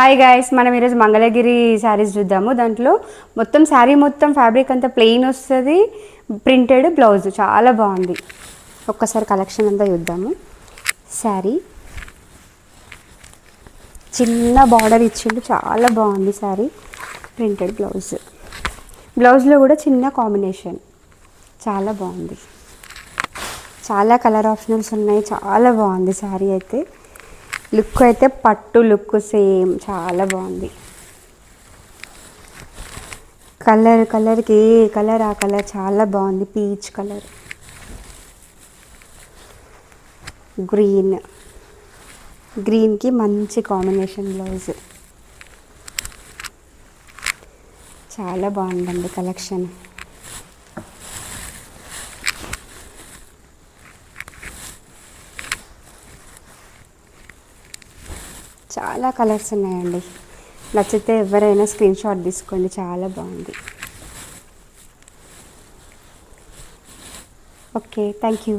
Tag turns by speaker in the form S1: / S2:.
S1: Hi guys, మనం ఈరోజు మంగళగిరి శారీస్ చూద్దాము. దాంట్లో మొత్తం శారీ మొత్తం ఫ్యాబ్రిక్ అంతా ప్లెయిన్ వస్తుంది, ప్రింటెడ్ బ్లౌజ్ చాలా బాగుంది. ఒక్కసారి కలెక్షన్ అంతా చూద్దాము. శారీ చిన్న బార్డర్ ఇచ్చిండు, చాలా బాగుంది శారీ. ప్రింటెడ్ బ్లౌజ్లో కూడా చిన్న కాంబినేషన్ చాలా బాగుంది. చాలా కలర్ ఆప్షనల్స్ ఉన్నాయి, చాలా బాగుంది శారీ అయితే. లుక్ అయితే పట్టు లుక్ సేమ్, చాలా బాగుంది. కలర్కి ఏ కలర్ ఆ కలర్ చాలా బాగుంది. పీచ్ కలర్, గ్రీన్కి మంచి కాంబినేషన్ బ్లౌజ్. చాలా బాగుందండి కలెక్షన్. చాలా కలర్స్ ఉన్నాయండి. నచ్చితే ఎవరైనా స్క్రీన్ షాట్ తీసుకోండి, చాలా బాగుంది. Okay, thank you.